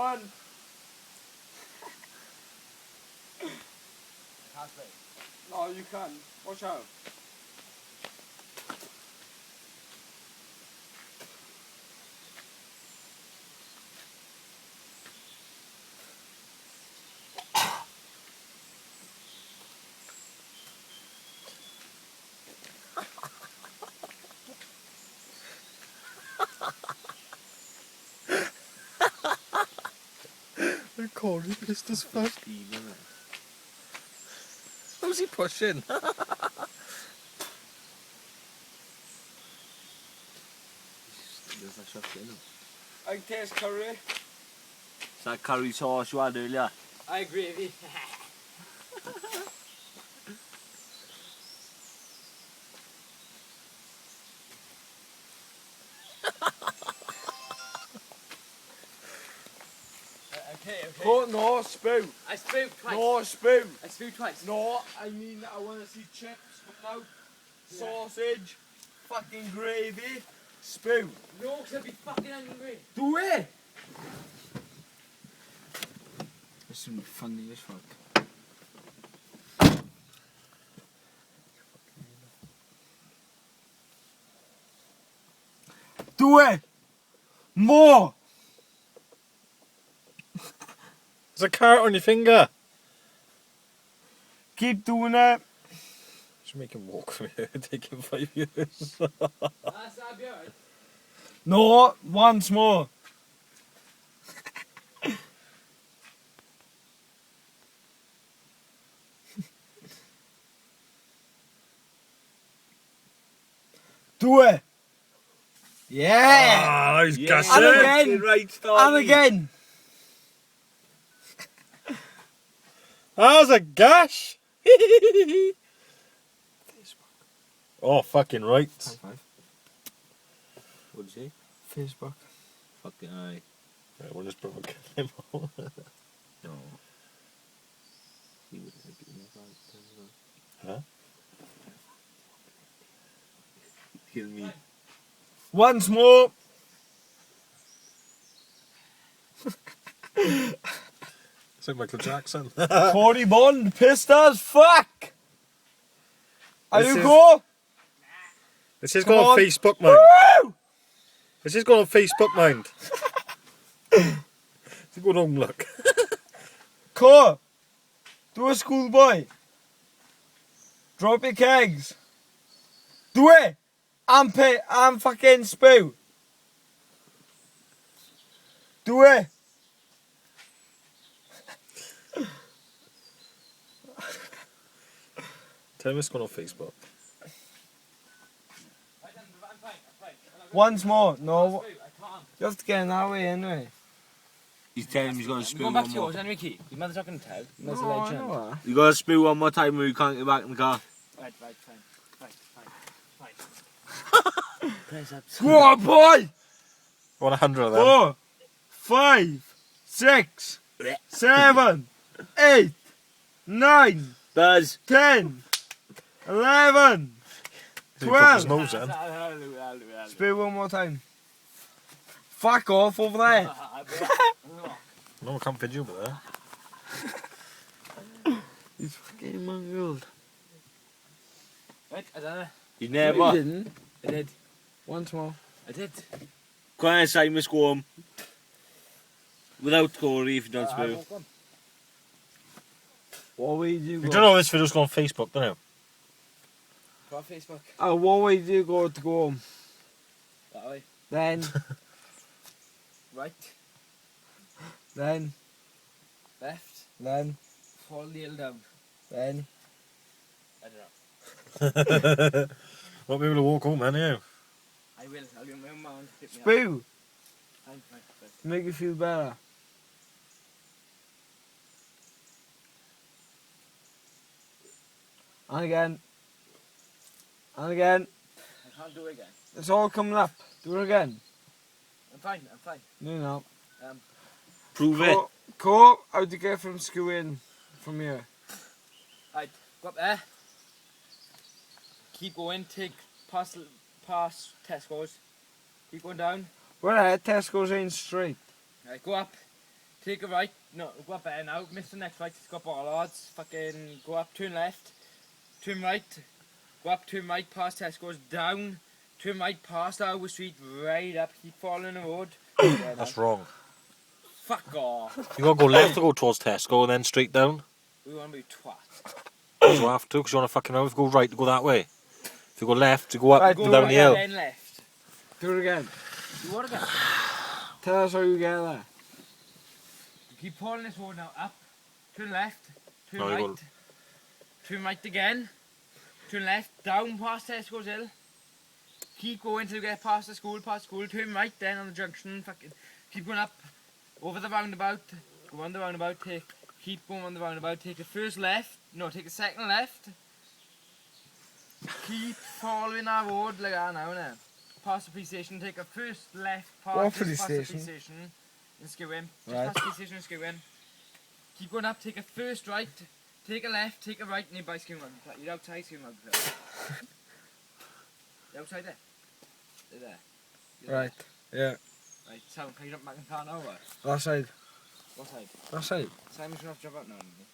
on. No, you can. Watch out. Corey pissed as fuck. How's he pushing? I taste curry. It's that curry sauce you had earlier. I gravy. Okay. Oh, no, spew. I spew twice. No, spew. I spew twice. No, I mean, I want to see chips come out. Sausage. Fucking gravy. Spew. No, because I'll be fucking hungry. Do it. This is funny as fuck. Do it. More. There's a carrot on your finger. Keep doing it. Should make him walk from here. Taking 5 years. That's that'll be alright. No, once more. Do it. Yeah. Ah, he's Yeah. gassing. And again. Right, And again. How's a gash? Oh, fucking right. What'd you say? Facebook. Fucking aye. Right, we'll just provoke him. No. He wouldn't like it in that. Huh? Kill me. Once more. It's like Michael Jackson. Corey Bond, pissed as fuck. Are This you is- go? This is Come going on on. Facebook, mind. Woo! This is going on Facebook, mind. Go home, look. Cor, do a schoolboy. Drop your kegs. Do it. I'm fucking spew. Do it. Tell him it's going on Facebook. Once more. No, you have to get in that way anyway. He's telling him he's going to We're spew going one back to more. yours, anyway, Keith. Your mother's not going to tell. Your mother's a No, I legend. know that. You got to spew one more time or you can't get back in the car. Right, fine. Press up. Go on, boy. Want 100 of them? 4, 5, 6, 7, 8, 9, Buzz. 10, 11, He put his 12. nose in. Spew one more time. Fuck off over there. No, I can't feed you over there. He's fucking mangled. Right, I done it. You No, you never. didn't. I did. Once more. I did. Go on inside, Miss go home. Without Corey if you don't spew. What way do you You go? don't know this video's going on Facebook, don't you? Go on Facebook. What way do you go to go home? That way. Then, Right. then, Left. then, Fall nail down. then. I don't know. Won't be able to walk home, man, you? I will. I'll get my mum to pick me up. Spew. Fine. Make you feel better. And again. And again. I can't do it again. It's all coming up. Do it again. I'm fine. No. Prove it. Cool. How'd you get from Spewing from here? Right, go up there. Keep going. Take past Tesco's. Keep going down. Where the heck Tesco's ain't straight? Right, go up. take a right, no, go up there now, miss the next right, it's got bollards, fucking go up, turn left, turn right, go up, turn right, past Tesco's, down, turn right, past our street, right up, keep following the road. Yeah, That's wrong. Fuck off. You gotta go left to go towards Tesco and then straight down. We want to be twat. You have to, because you want to fucking know. If you go right, to go that way. If you go left, to go up Right, and go down right the hill. Then left. Do it again. You want to go? Tell us how you get there. Keep following this road now, up, turn left, turn No, you right, go- turn right again, turn left, down past Tesco's Hill. Keep going till you get past the school, turn right then on the junction, fucking, keep going up, over the roundabout, go on the roundabout, keep going on the roundabout, take the first left, no, take the second left. Keep following our road like that now, past the police station, take a first left What past, police past the station? police station in Spewing, just Right. past the police station in Spewing. Keep going up, take a first right, take a left, take a right nearby Spewing Rugby Club. You're outside Spewing Rugby Club. You're outside there. You're there. You're Right. Yeah. There. Right, so can you jump back in the car now or what? That side. What side? That side. Simon should not jump out now, didn't he?